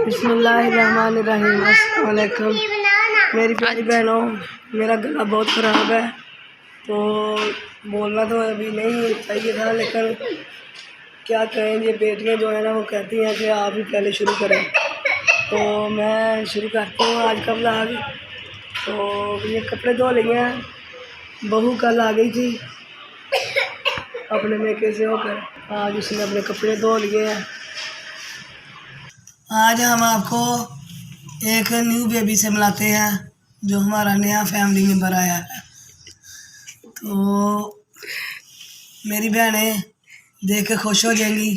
बिस्मिल्लाहिर्रहमानिर्रहीम। अस्सलाम वालेकुम मेरी प्यारी बहनों, मेरा गला बहुत ख़राब है तो बोलना तो अभी नहीं चाहिए था, लेकिन क्या कहें, ये बेटियां जो है ना वो कहती हैं कि आप ही पहले शुरू करें, तो मैं शुरू करती हूँ आज का व्लॉग। तो ये कपड़े धो लिए हैं, बहू कल आ गई थी अपने मेके से होकर, आज उसने अपने कपड़े धो लिए हैं। आज हम आपको एक न्यू बेबी से मिलाते हैं जो हमारा नया फैमिली मेम्बर आया है। तो मेरी बहनें देख के खुश हो जाएंगी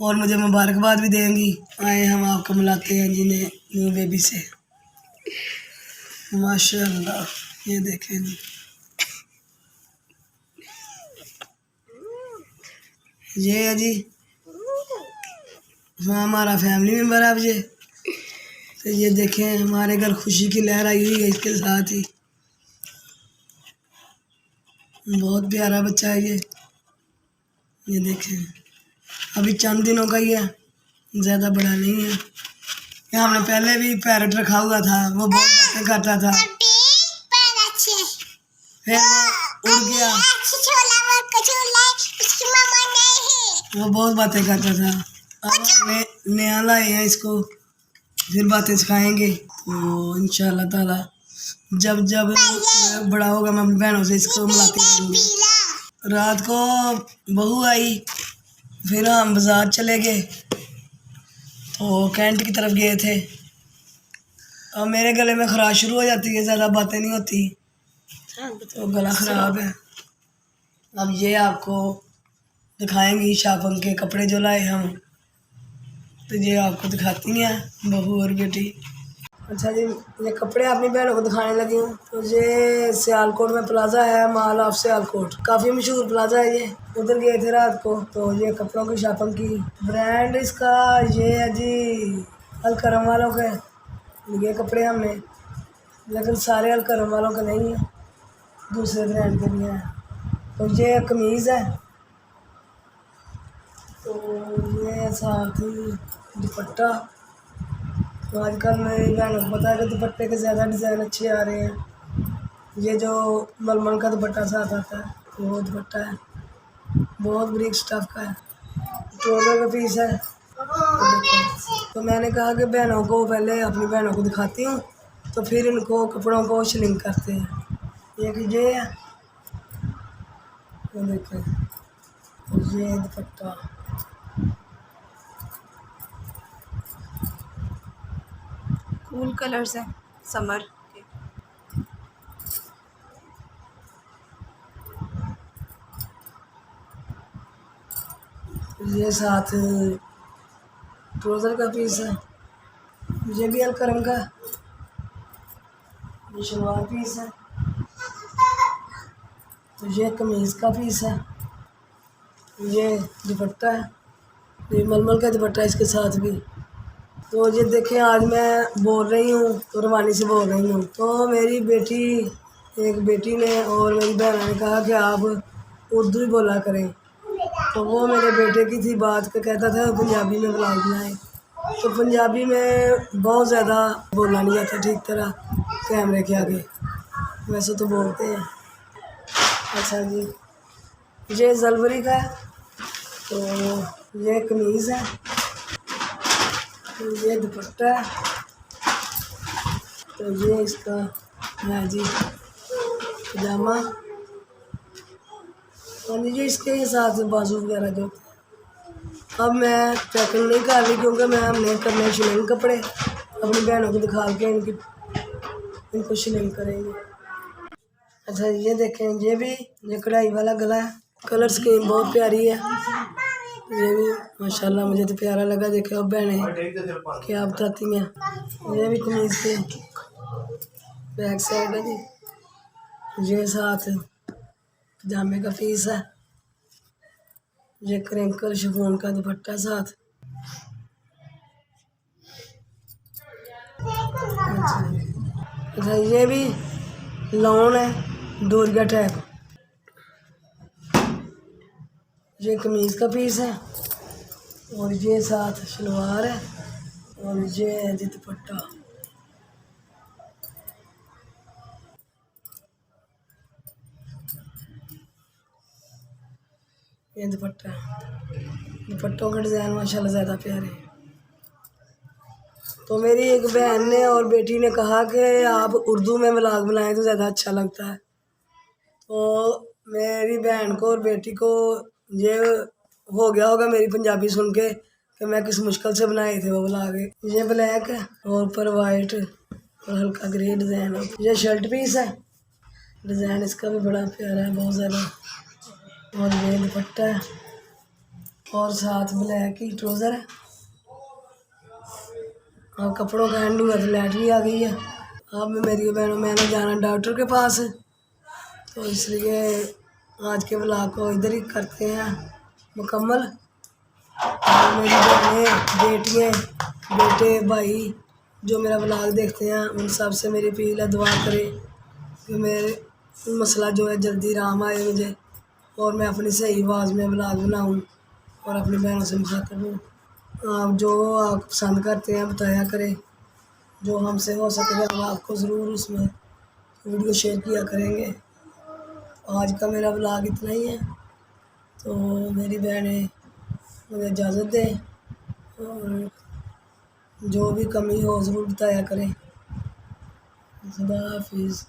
और मुझे मुबारकबाद भी देंगी। आए हम आपको मिलाते हैं जिन्हें न्यू बेबी से। माशाल्लाह, ये देखें जी, ये है जी हमारा फैमिली मेम्बर है। अब ये तो ये देखें, हमारे घर खुशी की लहर आई हुई है इसके साथ ही। बहुत प्यारा बच्चा है ये देखें, अभी चंद दिनों का ही है, ज़्यादा बड़ा नहीं है। यहाँ हमने पहले भी पैरट रखा हुआ था, वो बहुत बातें करता था, फिर वो उड़ गया, वो बहुत बातें करता था। अब हमने नया लाए हैं इसको, फिर बातें सिखाएंगे। तो इंशाल्लाह ताला जब जब बड़ा होगा मैं अपनी बहनों से इसको मिलाती रहूँगी। रात को बहू आई, फिर हम बाज़ार चले गए, तो कैंट की तरफ गए थे। अब मेरे गले में खराश शुरू हो जाती है, ज़्यादा बातें नहीं होती तो गला ख़राब है। अब ये आपको दिखाएंगी शापंग के कपड़े जो लाए हम, तो ये आपको दिखाती हैं बहू और बेटी। अच्छा जी, ये कपड़े अपनी बहनों को दिखाने लगी हूँ। तो ये सियालकोट में प्लाजा है, मॉल ऑफ सियालकोट, काफ़ी मशहूर प्लाजा है ये। उधर गए थे रात को, तो ये कपड़ों की शॉपिंग की। ब्रांड इसका ये है जी अलकरम वालों के ये कपड़े हमने, लेकिन सारे अलकरम वालों के नहीं हैं, दूसरे ब्रांड के भी हैं। तो ये कमीज़ है, तो ये साथ ही दुपट्टा। तो आजकल मेरी बहनों को पता है कि दुपट्टे के ज़्यादा डिज़ाइन अच्छे आ रहे हैं। ये जो मलमल का दुपट्टा साथ आता है, तो वो दुपट्टा है, बहुत ब्रीक स्टफ का है, 14 का पीस है। तो मैंने कहा कि बहनों को पहले अपनी बहनों को दिखाती हूँ, तो फिर इनको कपड़ों को शिलिंग करते हैं। एक ये है, तो देखें ये दुपट्टा, कूल कलर्स हैं समर के। ये साथ ट्राउज़र का पीस है, ये भी अलकरम का, ये शलवार पीस है, तो ये कमीज़ का पीस है, ये दुपट्टा है, ये मलमल का दुपट्टा इसके साथ भी। तो ये देखें, आज मैं बोल रही हूँ तो रवानी से बोल रही हूँ। तो मेरी बेटी, एक बेटी ने और मेरी बहन ने कहा कि आप उर्दू ही बोला करें, तो वो मेरे बेटे की थी बात का, कहता था पंजाबी में ब्लॉग बनाए। तो पंजाबी में बहुत ज़्यादा बोलना नहीं आता ठीक तरह कैमरे के आगे, वैसे तो बोलते हैं। अच्छा जी, ये जलवरी का है, तो ये कमीज़ है, तो ये दुपट्टा है, तो ये इसका है जी पजामा, और ये इसके साथ बाजू वगैरह जो। अब मैं पैकिंग नहीं कर रही क्योंकि मैं हमने करने शिलिंग कपड़े, अपनी बहनों को दिखा के इनको शिलिंग करेंगे। अच्छा ये देखें, ये भी ये कढ़ाई वाला गला है, कलर स्कीम बहुत प्यारी है, ये भी माशाल्लाह मुझे तो प्यारा लगा। देखो अब बहनें क्या बताती हैं। ये भी कमीज के बैक साइड है जी। ये साथ पजामे का पीस है। ये क्रिंकल शिफॉन का दुपट्टा साथ। अच्छा ये भी लॉन है डोरिया टाइप। ये कमीज का पीस है और ये साथ शलवार है और ये है जी दुपट्टा। ये दुपट्टा दुपट्टों का डिज़ाइन माशाल्लाह ज़्यादा प्यारे हैं। तो मेरी एक बहन ने और बेटी ने कहा कि आप उर्दू में व्लॉग बनाएं तो ज़्यादा अच्छा लगता है। तो मेरी बहन को और बेटी को ये हो गया होगा मेरी पंजाबी सुन के कि मैं किस मुश्किल से बनाए थे वो व्लॉग। ये ब्लैक है और ऊपर वाइट और हल्का ग्रे डिज़ाइन है। ये शर्ट पीस है। डिज़ाइन इसका भी बड़ा प्यारा है बहुत ज़्यादा। और ये दुपट्टा है और साथ ब्लैक ही ट्राउज़र है। और कपड़ों का एंड हुआ तो लाइट भी आ गई है। अब मेरी बहनों मैंने जाना डॉक्टर के पास, तो इसलिए आज के व्लॉग को इधर ही करते हैं मुकम्मल। और मेरी बहनें बेटियाँ बेटे भाई जो मेरा व्लॉग देखते हैं उन सब से मेरी अपील है दुआ करें कि मेरे मसला जो है जल्दी आराम आए मुझे और मैं अपनी सही आवाज़ में व्लॉग बनाऊँ और अपनी बहनों से मुखातिब हूँ। आप जो आप पसंद करते हैं बताया करें। जो हमसे हो सके हम आपको ज़रूर उसमें वीडियो शेयर किया करेंगे। आज का मेरा व्लॉग इतना ही है। तो मेरी बहनें मुझे इजाज़त दें और जो भी कमी हो ज़रूर बताया करें। खुदा हाफिज़।